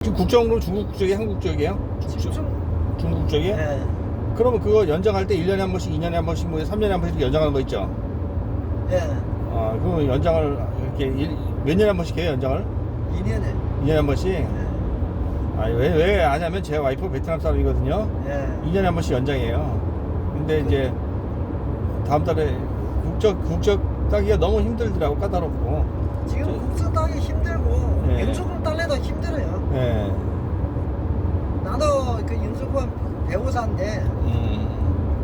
지금 국적으로 중국 쪽이 한국 쪽이에요? 중국 쪽이에요? 예. 그러면 그거 연장할 때 1년에 한 번씩, 2년에 한 번씩, 뭐 3년에 한 번씩 연장하는 거 있죠? 예. 아, 그럼 연장을 이렇게 몇 년에 한 번씩 해요, 연장을? 2년에. 2년에 한 번씩? 예. 아, 왜 하냐면 제 와이프 베트남 사람이거든요. 예. 2년에 한 번씩 연장해요. 근데 이제 다음 달에 국적 따기가 너무 힘들더라고, 까다롭고. 지금 국수 따기 힘들고 예. 영수증 딸래도 힘들어요. 예. 나도 그 영수증 배우자인데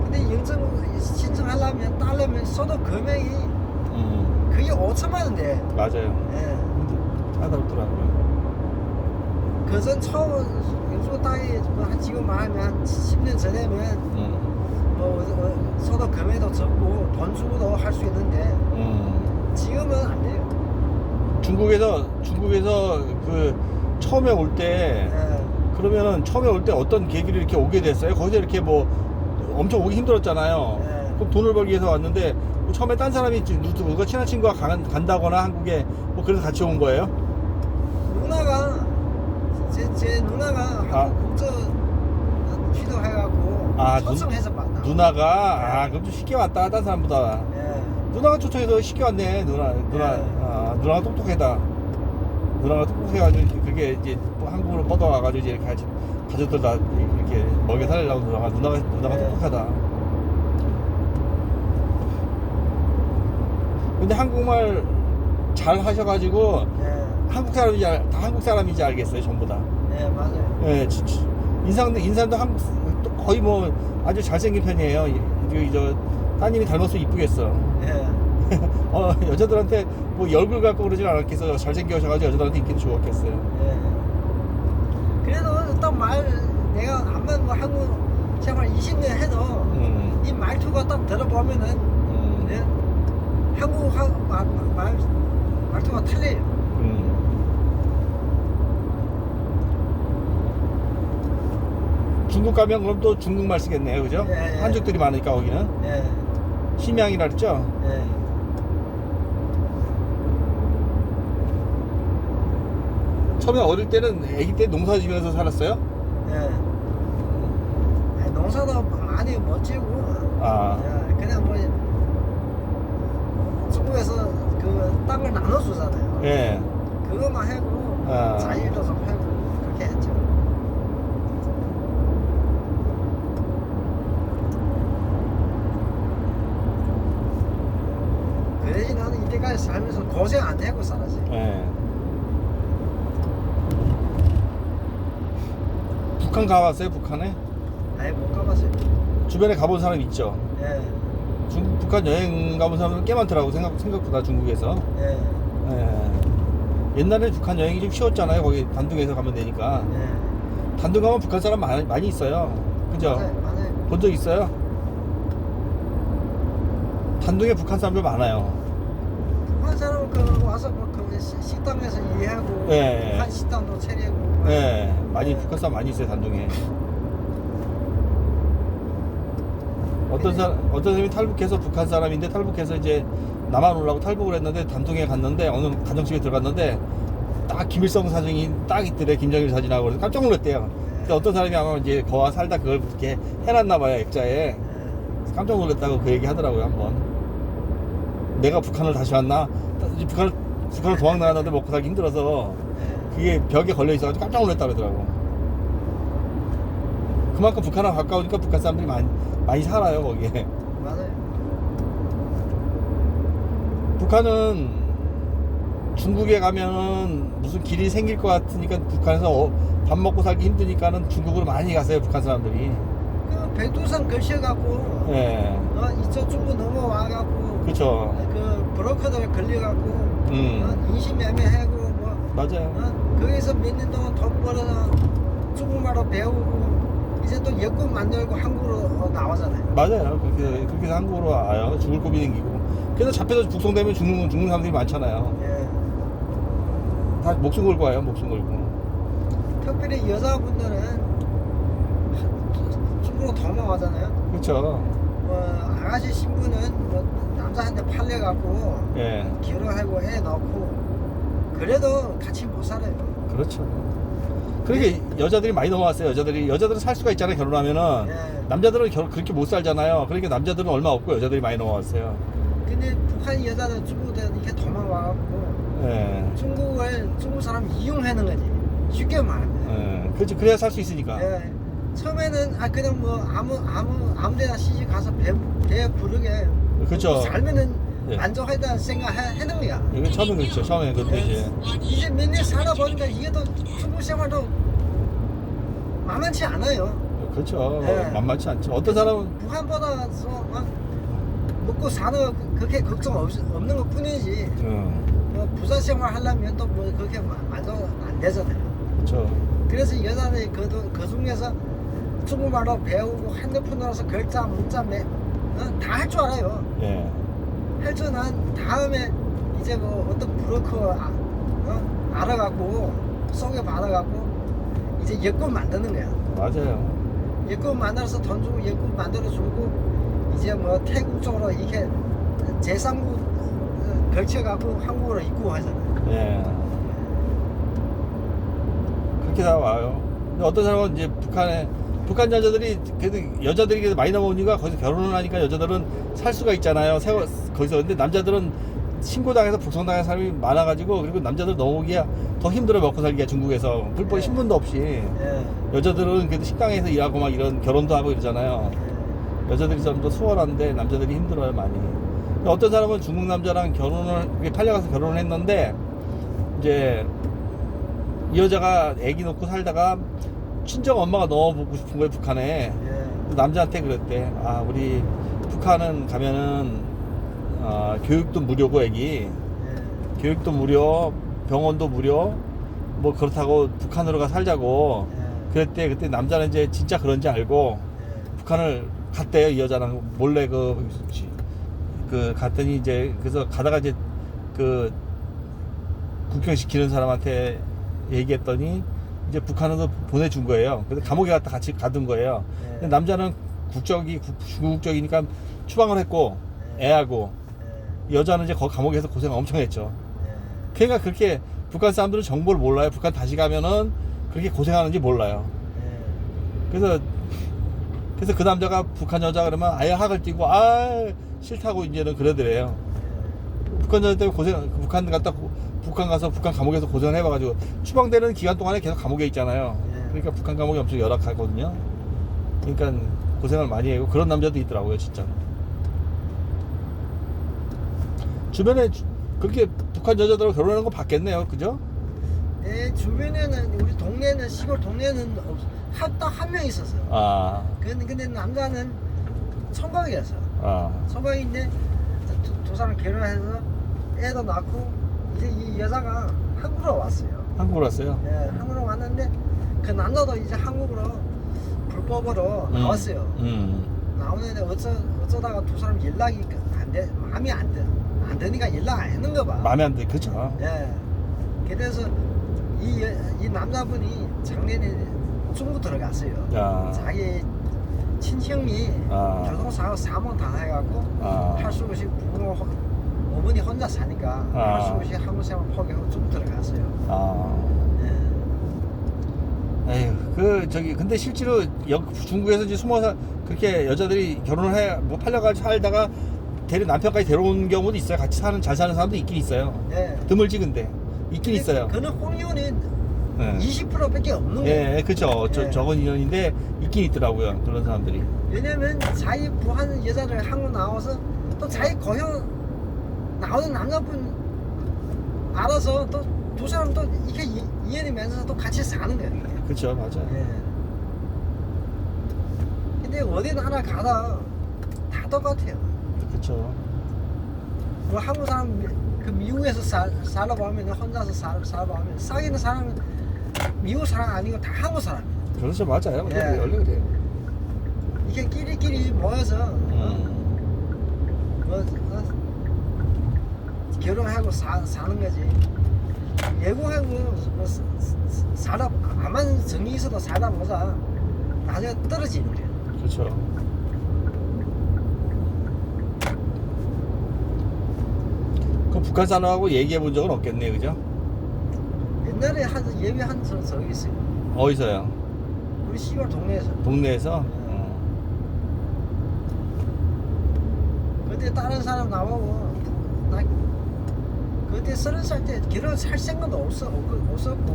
근데 영수증 신청하려면 딸려면 써도 금액이 그게 5천만 원대. 맞아요. 예. 까다롭더라고요. 그전 처음 영수증 따기 뭐 지금 말하면 한 10년 전에면 뭐 써도 금액도 적고 돈 주고도 할 수 있는데 지금은 안 돼요. 중국에서 그 처음에 올 때 예. 그러면은 처음에 올 때 어떤 계기로 이렇게 오게 됐어요? 거기서 이렇게 뭐 엄청 오기 힘들었잖아요. 네. 그럼 돈을 벌기 위해서 왔는데 뭐 처음에 딴 사람이 누가 친한 친구가 간다거나 한국에 뭐 그래서 같이 온 거예요? 누나가 제 누나가 한국 국적 취득해갖고 초청해서 만나. 누나가 그럼 좀 쉽게 왔다 딴 사람보다. 예. 누나가 초청해서 쉽게 왔네. 누나가 똑똑하다. 누나가 똑똑해가지고 그게 이제 또 한국으로 뻗어와가지고 이제 가족들 다 이렇게 먹여 살리려고 누나가 네. 똑똑하다. 근데 한국말 잘 하셔가지고 예. 다 한국 사람인지 알겠어요, 전부 다. 예, 맞아요. 예, 인상도 또 거의 뭐 아주 잘생긴 편이에요. 저 따님이 닮아서 이쁘겠어. 예. 여자들한테 뭐 얼굴 갖고 그러진 않았겠어. 잘생겨셔가지고 여자들한테 인기도 좋았겠어요. 예. 그래도 딱 내가 아마 뭐 한국 생활 20년 해도 이 말투가 딱 들어보면은 예? 한국 말투가 틀려요. 중국 가면 그럼 또 중국말 쓰겠네요, 그죠? 예, 예. 한족들이 많으니까 거기는 예. 심양이라 그랬죠? 예. 처음에 어릴 때는 아기 때 농사 지면서 살았어요? 예. 아니, 농사도 많이 못 지고 아. 예, 그냥 뭐 중국에서 그 땅을 나눠주잖아요. 예. 그것만 하고 아. 자일도 좀 하고 그렇게 했죠. 그래야지 나는 이때까지 살면서 고생 안 하고 살았지. 예. 북한 가봤어요, 북한에? 아예 못 가봤어요. 주변에 가본 사람 있죠? 예. 북한 여행 가본 사람은 꽤 많더라고, 생각보다 중국에서. 예. 예. 옛날에 북한 여행이 좀 쉬웠잖아요. 거기 단둥에서 가면 되니까. 예. 단둥 가면 북한 사람 많이 있어요. 그죠? 맞아요. 본 적 있어요? 단둥에 북한 사람들 많아요. 북한 사람 그 와서 그 식당에서 일하고 예. 한 식당도 차리고. 네, 북한 사람 많이 있어요, 단둥에. 어떤 사람이 탈북해서 북한 사람인데 탈북해서 이제 남한 오려고 탈북을 했는데 단둥에 갔는데 어느 가정집에 들어갔는데 딱 김일성 사진이 딱 있더래. 김정일 사진하고 그래서 깜짝 놀랐대요. 근데 어떤 사람이 아마 이제 거와 살다 그걸 그렇게 해놨나 봐요, 액자에. 깜짝 놀랐다고 그 얘기 하더라고요, 한번. 내가 북한을 다시 왔나? 북한을 도망 나갔는데 먹고 살기 힘들어서 그게 벽에 걸려 있어가지고 깜짝 놀랐다 그러더라고. 그만큼 북한하고 가까우니까 북한 사람들이 많이 살아요, 거기에. 맞아요. 북한은 중국에 가면은 무슨 길이 생길 것 같으니까 북한에서 밥 먹고 살기 힘드니까는 중국으로 많이 가세요, 북한 사람들이. 그 백두산 걸쳐갖고 예. 이쪽 중국 넘어와갖고 그쵸. 그 브로커들 걸려갖고 인신매매하고 뭐 맞아요. 거기서 몇 년 동안 돈 벌어서 중국말로 배우고 이제 또 여권 만들고 한국으로 나오잖아요. 맞아요. 그렇게 해서 한국으로 와요. 죽을 고비 생기고. 그래서 잡혀서 북송되면 죽는 사람들이 많잖아요. 예. 다 목숨 걸고 와요, 목숨 걸고. 특별히 여자분들은 중국으로 도망가잖아요. 그렇죠. 뭐 아가씨 신부는 뭐 남자한테 팔려갖고 예. 결혼하고 애 낳고 그래도 같이 못 살아요. 그렇죠. 그러게 여자들이 많이 넘어왔어요. 여자들은 살 수가 있잖아요. 결혼하면은 예. 남자들은 그렇게 못 살잖아요. 그러니까 남자들은 얼마 없고 여자들이 많이 넘어왔어요. 근데 북한 여자들 중국들 이렇게 도망와갖고 예. 중국 사람 이용하는 거지. 쉽게 말하면. 예. 그렇지. 그래야 살 수 있으니까. 예. 처음에는 그냥 뭐 아무데나 시집 가서 배 부르게 그렇죠. 먹고 살면은 예. 만족하다 생각하는 거야. 이건 처음엔 그렇죠. 처음엔 근데 이제 이제 몇 년 살아보니까 이게 또 중국 생활도 만만치 않아요. 그렇죠. 예. 만만치 않죠. 어떤 사람은 북한보다 먹고 사는 거 그렇게 걱정 없는 것 뿐이지. 뭐 부자 생활 하려면 또 뭐 그렇게 만족 안 되잖아요. 그렇죠. 그래서 여자들이 그 중에서 중국말로 배우고 핸드폰으로서 글자, 문자 다 할 줄 알아요. 예. 할 줄 난 다음에 이제 뭐 어떤 브로커 알아갖고 소개받아갖고 이제 여권 만드는 거야. 맞아요. 여권 만들어서 돈 주고 여권 만들어주고 이제 뭐 태국 쪽으로 이렇게 제3국 걸쳐갖고 한국으로 입국하잖아요. 예. 그렇게 다 와요. 근데 어떤 사람은 이제 북한 여자들이 그래도 여자들이 그래도 많이 넘어오니까 거기서 결혼을 하니까 여자들은 살 수가 있잖아요. 거기서. 근데 남자들은 신고당해서 북송당한 사람이 많아가지고, 그리고 남자들 넘어오기가 더 힘들어. 먹고 살기가 중국에서 불법 신분도 없이. 예. 여자들은 그래도 식당에서 일하고 막 이런 결혼도 하고 이러잖아요. 여자들이 좀 더 수월한데 남자들이 힘들어요 많이. 어떤 사람은 중국 남자랑 팔려가서 결혼을 했는데, 이제 이 여자가 애기 놓고 살다가 친정 엄마가 넣어보고 싶은 거예요 북한에. 예. 남자한테 그랬대. 우리 북한은 가면은 교육도 무료고 애기 예. 교육도 무료, 병원도 무료, 뭐 그렇다고 북한으로 가 살자고 예. 그랬대. 그때 남자는 이제 진짜 그런지 알고 예. 북한을 갔대요. 이 여자랑 몰래 갔더니 이제 그래서 가다가 이제 그 국경시키는 사람한테 얘기했더니 이제 북한으로 보내준 거예요. 그래서 감옥에 갔다 같이 가둔 거예요. 근데 남자는 중국 국적이니까 추방을 했고 애하고, 여자는 이제 거기 감옥에서 고생 엄청 했죠. 그러니까 그렇게 북한 사람들은 정보를 몰라요. 북한 다시 가면은 그렇게 고생하는지 몰라요. 그래서 그 남자가 북한 여자 그러면 아예 학을 띄고 싫다고 이제는 그러더래요. 북한 여자 때문에 북한 가서 북한 감옥에서 고생을 해봐가지고 추방되는 기간 동안에 계속 감옥에 있잖아요. 그러니까 북한 감옥이 엄청 열악하거든요. 그러니까 고생을 많이 해요. 그런 남자도 있더라고요, 진짜. 주변에 그렇게 북한 여자들하고 결혼하는 거 봤겠네요, 그죠? 내 주변에는 우리 동네는 시골 동네는 딱 한 명 있었어요. 근데 남자는 총각이었어. 총각인데 두 사람 결혼해서 애도 낳고 이제 이 여자가 한국으로 왔어요. 한국으로 왔어요? 네, 한국으로 왔는데 그 남자도 이제 한국으로 불법으로 나왔어요. 나오는데 어쩌다가 두 사람 연락이 마음이 안 되니까 연락 안 했는가 봐. 마음에 안 돼, 그쵸? 네. 그래서 이 남자분이 작년에 중국 들어갔어요. 자기 친형이 교통사고 사망 당해갖고 할 수 없이 어머니 혼자 사니까 할 수 없이 한국 생활 포기하고 중국 들어갔어요. 근데 실제로 중국에서 이제 숨어서 그렇게 여자들이 결혼을 팔려가지고 살다가 남편까지 데려온 경우도 있어요. 같이 잘 사는 사람도 있긴 있어요. 네. 드물지 근데 있긴 있어요. 그는 홍련이 20%밖에 없는 거예요. 예, 그렇죠. 적은 인원인데 있긴 있더라고요. 그런 사람들이. 왜냐면 자기 부한 여자를 한국 나와서 또 자기 고향 나오는 남자분 알아서 또 두 사람 또 이렇게 이해를 맺어서 또 같이 사는 거예요. 그렇죠, 맞아요. 예. 근데 어디 나라 가다 다 똑같아요. 그렇죠. 뭐 한국 사람 미국에서 살아보면 혼자서 살아보면 사귀는 사람은 미국 사람 아니고 다 한국 사람이에요. 그렇죠, 맞아요. 예. 원래 그래요. 이게 끼리끼리 모여서 결혼하고 사는 거지. 외국하고 뭐 아만 정이 있어도 살아보자 나중에 떨어지는 거예요. 그렇죠. 그럼 북한 사람하고 얘기해 본 적은 없겠네요, 그죠? 옛날에 예비한 적이 있어요. 어디서요? 우리 시골 동네에서. 동네에서? 그때 다른 사람 나보고 나 그때 30살 때 결혼할 생각도 없었고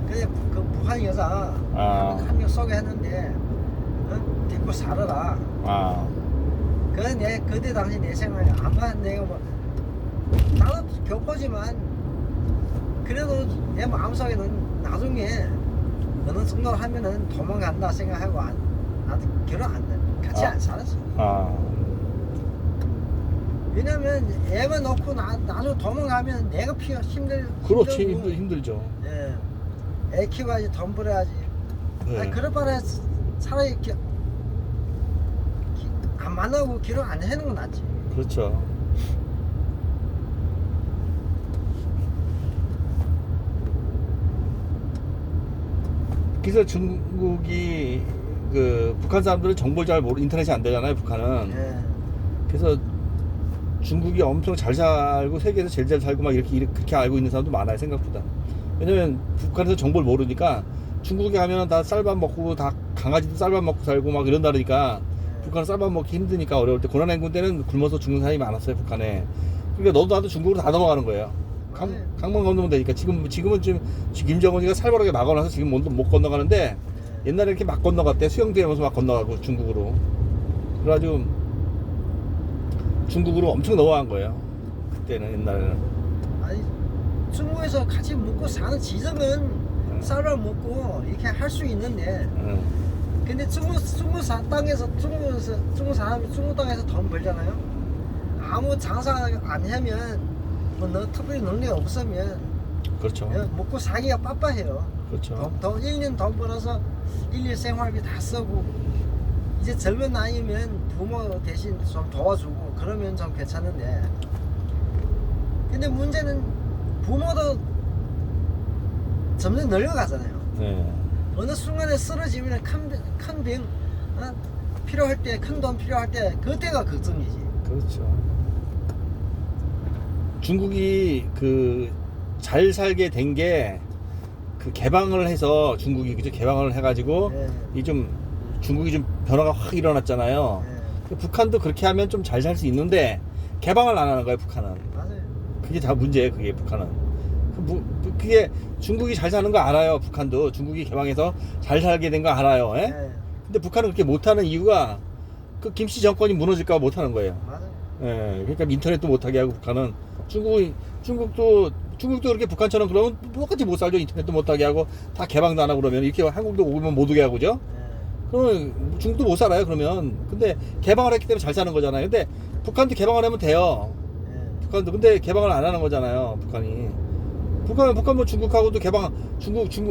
그냥 그 북한 여자 한 명 소개했는데 데리고 살아라. 그때 당시 내 생각에 아마 내가 뭐 나도 교포지만 그래도 내 마음속에는 나중에 어느 정도 하면은 도망간다 생각하고 나도 결혼 같이 안 살았어. 왜냐면 애만 놓고 나중에 도망가면 내가 그렇지. 힘들고. 힘들죠. 예. 애 키워야지 돈 벌어야지. 네. 아니, 그럴 바에 차라리 안 만나고 결혼 안 해는 건 낫지. 그렇죠. 그래서 중국이 그 북한 사람들은 정보를 잘 모르 인터넷이 안 되잖아요. 북한은. 예. 그래서 중국이 엄청 잘 살고 세계에서 제일 잘 살고 막 이렇게 그렇게 알고 있는 사람도 많아요. 생각보다. 왜냐면 북한에서 정보를 모르니까 중국에 가면 다 쌀밥 먹고 다 강아지도 쌀밥 먹고 살고 막 이런다 그러니까 북한은 쌀밥 먹기 힘드니까 어려울 때 고난행군 때는 굶어서 죽는 사람이 많았어요. 북한에. 그러니까 너도 나도 중국으로 다 넘어가는 거예요. 강만 건너면 되니까 지금은 좀 김정은이가 살벌하게 막아놔서 지금 못 건너가는데 옛날에 이렇게 막 건너갔대. 수영대 하면서 막 건너가고 중국으로. 그래가지고 중국으로 엄청 넘어간 거예요. 그때는 옛날에는. 아니 중국에서 같이 먹고 사는 지점은 쌀밥 먹고 이렇게 할 수 있는데 근데 중국 땅에서 중국 사람이 중국 땅에서 돈 벌잖아요. 아무 장사 안 하면 뭐 너 특별히 능력이 없으면 그렇죠. 먹고 사기가 빡빡해요. 그렇죠. 돈 1년 돈 벌어서 1년 생활비 다 쓰고 이제 젊은 나이면 부모 대신 좀 도와주고 그러면 좀 괜찮은데 근데 문제는 부모도 점점 늙어가잖아요. 네. 어느 순간에 쓰러지면 큰 병 필요할 때 큰 돈 필요할 때 그때가 걱정이지. 그렇죠. 중국이 그 잘 살게 된 게 그 개방을 해서 중국이 그죠 개방을 해가지고 이 좀 중국이 좀 변화가 확 일어났잖아요. 북한도 그렇게 하면 좀 잘 살 수 있는데 개방을 안 하는 거예요. 북한은. 맞아요. 그게 다 문제예요. 그게 북한은. 그게 중국이 잘 사는 거 알아요. 북한도 중국이 개방해서 잘 살게 된 거 알아요. 예? 근데 북한은 그렇게 못하는 이유가 그 김씨 정권이 무너질까 봐 못하는 거예요. 맞아요. 예, 그러니까 인터넷도 못하게 하고 북한은 중국도 그렇게 북한처럼 그러면 똑같이 못 살죠. 인터넷도 못하게 하고 다 개방도 안 하고 그러면 이렇게 한국도 오면 못 오게 하고 그죠? 그러면 중국도 못 살아요. 그러면 근데 개방을 했기 때문에 잘 사는 거잖아요. 근데 북한도 개방을 하면 돼요. 북한도 근데 개방을 안 하는 거잖아요. 북한 뭐 중국하고도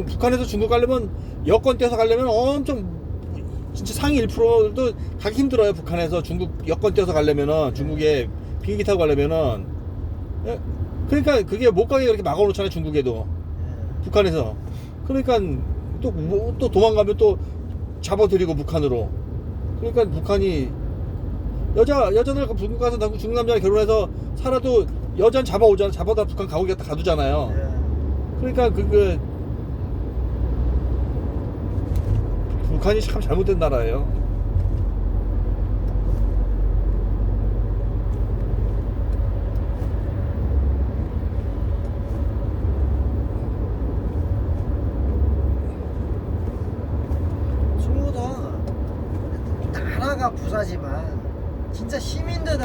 북한에서 중국 가려면 여권 떼서 가려면 엄청 진짜 상위 1%도 가기 힘들어요. 북한에서 중국 여권 떼서 가려면은 중국에 비행기 타고 가려면은 그러니까 그게 못 가게 그렇게 막아놓잖아요. 중국에도 북한에서 그러니까 또 도망가면 또 잡아들이고 북한으로 그러니까 북한이 여자들 중국 가서 중국 남자랑 결혼해서 살아도 여자는 잡아오잖아. 잡아다 북한 가두잖아요. 그러니까 북한이 참 잘못된 나라예요. 중국도 나라가 부자지만 진짜 시민들은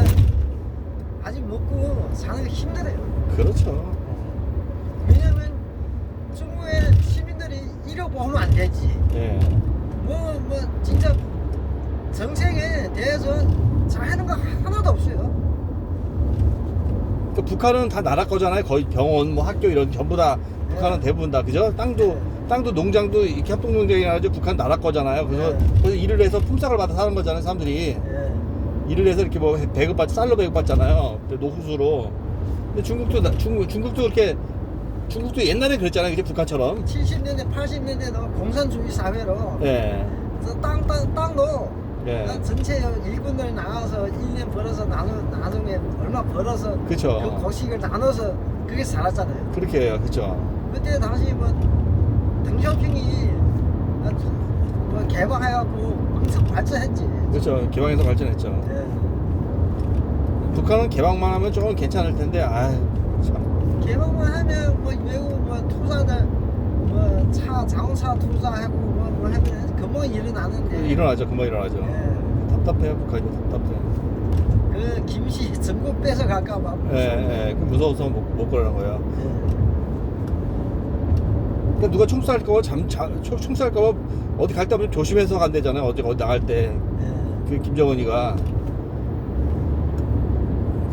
아직 먹고 사는 게 힘들어요. 그렇죠. 왜냐면 중국의 시민들이 잃어보면 안 되지. 예. 뭐 진짜 정책에 대해서 잘하는 거 하나도 없어요. 그 북한은 다 나라 거잖아요. 거의 병원, 뭐 학교 이런 전부 다 북한은 대부분 다 그죠? 땅도 농장도 이렇게 협동농장이라 하죠. 북한 나라 거잖아요. 그래서 거기서 일을 해서 품삯을 받아 사는 거잖아요. 사람들이 일을 해서 이렇게 뭐 쌀로 배급받잖아요. 노후수로. 근데 중국도 그렇게 중국도 옛날에 그랬잖아요. 이제 북한처럼. 70년대, 80년대도 공산주의 사회로 예. 땅도 예. 전체 일꾼들 나가서 1년 벌어서 나중에 얼마 벌어서 그쵸. 그 고식을 나눠서 그게 살았잖아요. 그렇게 해요. 그쵸. 그때 당시 뭐 등쇼핑이 뭐 개방해갖고 엄청 발전했지. 그렇죠. 개방해서 발전했죠. 예. 북한은 개방만 하면 조금 괜찮을 텐데, 아유, 참. 개방만 하면 뭐 외국 뭐 투자들 뭐 차 자동차 투자하고 뭐 하면 금방 일어나는데. 일어나죠. 금방 일어나죠. 예. 답답해요. 북한이 답답해. 그 김씨 전국 뺏어 갈까봐. 예. 그 무서워서 못 그러는 거예요. 예. 그러니까 누가 총 쏠까봐 총 쏠까봐 어디 갈 때 보면 조심해서 간대잖아요. 어디 나갈 때. 예. 그 김정은이가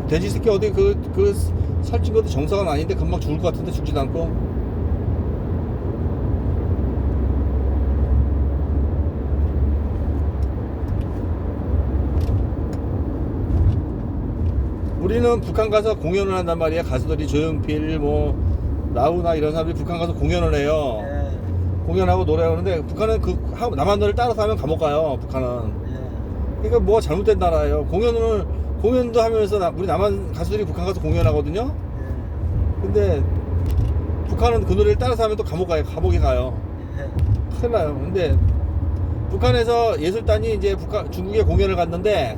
돼지 새끼 어디 그 살찐 것도 정상은 아닌데 금방 죽을 것 같은데 죽지도 않고. 우리는 북한 가서 공연을 한단 말이야. 가수들이 조용필 뭐 라우나 이런 사람들이 북한 가서 공연을 해요. 예. 공연하고 노래하는데 북한은 그 남한 노래를 따라서 하면 감옥 가요. 북한은. 예. 그러니까 뭐가 잘못된 나라예요. 공연도 하면서 우리 남한 가수들이 북한 가서 공연하거든요. 근데 북한은 그 노래를 따라서 하면 또 감옥에 가요. 예. 큰일 나요. 근데 북한에서 예술단이 이제 중국에 공연을 갔는데 예.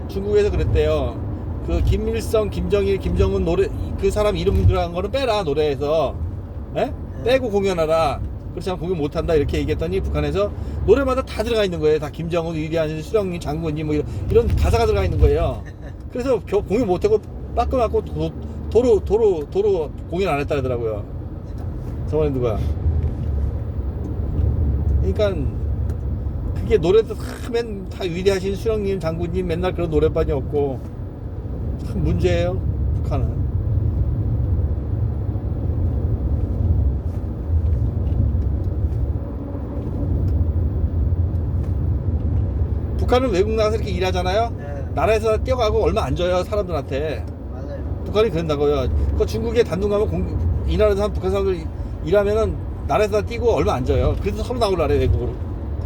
중국에서 그랬대요. 그 김일성, 김정일, 김정은 노래 그 사람 이름 들어간 거는 빼라 노래에서. 에? 빼고 공연하라. 그렇지 않으면 공연 못한다 이렇게 얘기했더니 북한에서 노래마다 다 들어가 있는 거예요. 다 김정은, 위대한 수령님, 장군님 뭐 이런 가사가 들어가 있는 거예요. 그래서 공연 못하고 빠끔하고 도로 공연 안 했다 그러더라고요. 저번에 누가. 그러니까 그게 노래도 다 위대하신 수령님, 장군님 맨날 그런 노래반이 없고 참 문제예요. 북한은. 북한은 외국 나가서 이렇게 일하잖아요. 예. 나라에서 뛰어가고 얼마 안 줘요 사람들한테. 맞아요. 북한이 그런다고요. 그 중국에 단독 가면 이 나라에서 북한 사람들 일하면은 나라에서 뛰고 얼마 안 줘요. 그래서 서로 나오려래 외국으로.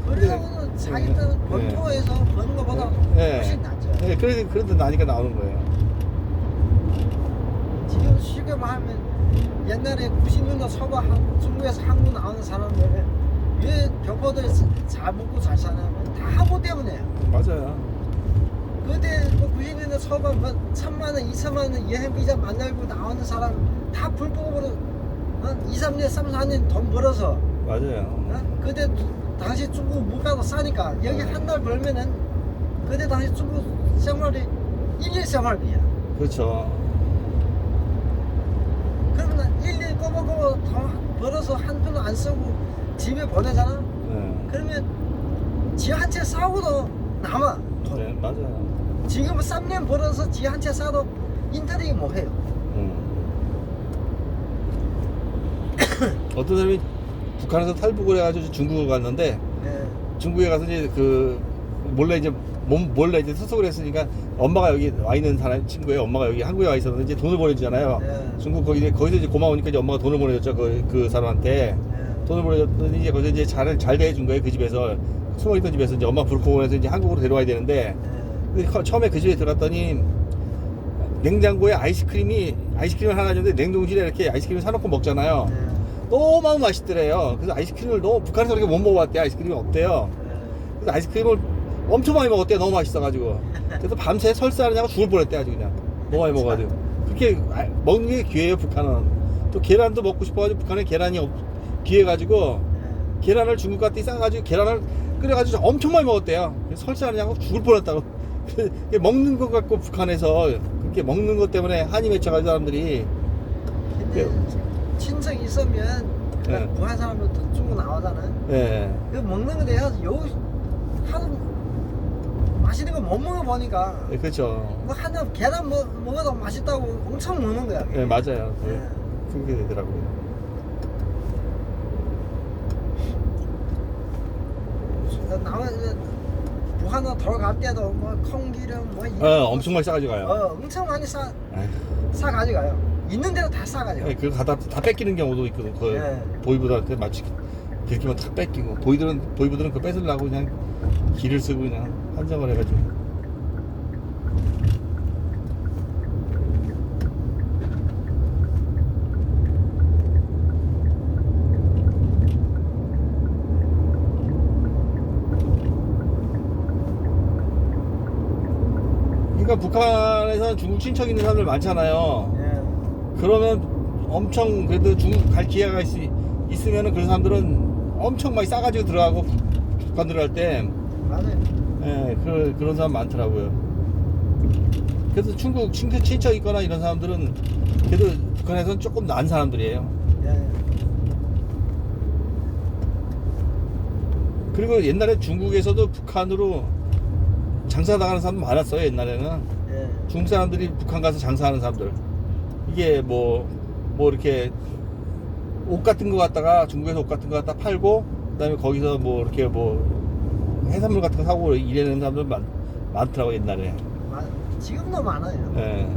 그래서 자기들 본토에서 버는 것보다 예. 훨씬 낫죠. 예, 그래도 나니까 나오는 거예요. 지금 쉽게 말하면 옛날에 90년대 초반 중국에서 한국 나오는 사람들 왜 병포들 잘 먹고 잘 사냐면 다 한국 때문에. 맞아요. 그때 뭐 90년대 초반 뭐 1,000만 원, 2천만 원 여행 비자 만들고 나오는 사람 다 불법으로 2, 3년, 3, 4년 돈 벌어서 맞아요. 그때 당시 중국 물가도 싸니까 여기 한 달 벌면은 그때 당시 중국 생활비 1일 생활비야. 그렇죠. 그러면 1일 꼬박꼬박 돈 벌어서 한 푼도 안 쓰고 집에 보내잖아. 네. 그러면 지 한 채 사고도 남아. 네, 맞아요. 지금 3년 벌어서 지 한 채 사도 인터넷이 뭐 해요. 어떤 사람이 북한에서 탈북을 해가지고 중국을 갔는데 네. 중국에 가서 이제 몰래 이제 수속을 했으니까 엄마가 여기 와 있는 사람 친구예요. 엄마가 여기 한국에 와 있었는데 이제 돈을 보내주잖아요. 네. 중국 거기서 이제 고마우니까 이제 엄마가 돈을 보내줬죠. 그 사람한테 네. 돈을 보내줬더니 이제 거기서 이제 잘 대해준 거예요. 그 집에서 숨어있던 집에서 이제 엄마 불구원해서 이제 한국으로 데려와야 되는데 근데 처음에 그 집에 들어갔더니 냉장고에 아이스크림을 하나 줬는데 냉동실에 이렇게 아이스크림을 사놓고 먹잖아요. 네. 너무 맛있더래요. 그래서 아이스크림을 북한에서 그렇게 못 먹어봤대요. 아이스크림이 없대요. 그래서 아이스크림을 엄청 많이 먹었대요. 너무 맛있어가지고. 그래서 밤새 설사하느냐고 죽을 뻔했대 아주 그냥. 너무 많이 먹어가지고. 그렇게 먹는 게 기회예요. 북한은. 또 계란도 먹고 싶어가지고 북한에 계란이 귀해가지고 계란을 중국 갔더니 싸가지고 계란을 끓여가지고 엄청 많이 먹었대요. 그래서 설사하느냐고 죽을 뻔했다고. 먹는 것 같고 북한에서 그렇게 먹는 것 때문에 한이 맺혀가지고 사람들이. 근데 친척 있으면 네. 부한 사람들 중국 나오잖아. 예. 그 먹는 거에 대해서 여기 하도 맛있는 거 못 먹어 보니까 예, 그렇죠. 뭐 하나 계란 먹어도 맛있다고 엄청 먹는 거야. 예, 맞아요. 네. 그게 되더라고요. 나만 부하나 돌아갈 때도 뭐 콩기름 뭐 이런 거 엄청 많이 싸가지고 가요. 엄청 많이 아휴. 싸 가져가요. 있는 대로 다 싸 가져가. 예, 그거 다 뺏기는 경우도 있거든. 그 네. 보이부들한테 마치 그렇게만 다 뺏기고 보이부들은 그거 뺏으려고 그냥 길을 쓰고 그냥 한정을 해가지고. 그러니까 북한에서는 중국 친척 있는 사람들 많잖아요. 예. 그러면 엄청 그래도 중국 갈 기회가 있으면은 그런 사람들은 엄청 많이 싸가지고 들어가고 북한 들어갈 때 맞아요. 예, 그런 사람 많더라고요. 그래서 중국 친척 있거나 이런 사람들은 그래도 북한에서는 조금 나은 사람들이에요. 예. 그리고 옛날에 중국에서도 북한으로 장사당하는 사람도 많았어요. 옛날에는 예. 중국 사람들이 북한 가서 장사하는 사람들, 이게 뭐 이렇게 옷 같은 거 갖다가 중국에서 옷 같은 거 갖다 팔고 그다음에 거기서 뭐 이렇게 뭐 해산물 같은 거 사고 이래는 사람들 많더라고 옛날에. 지금도 많아요. 예.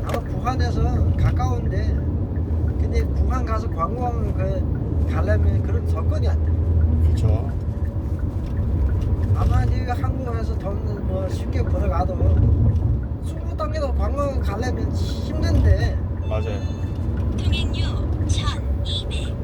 아마 북한에서 가까운데, 근데 북한 가서 관광 가려면 그런 조건이 안 돼. 그렇죠. 아마 이제 한국에서 돈 뭐 쉽게 벌어가도 중국 땅에서 관광 가려면 힘든데. 맞아요. 통행료 1200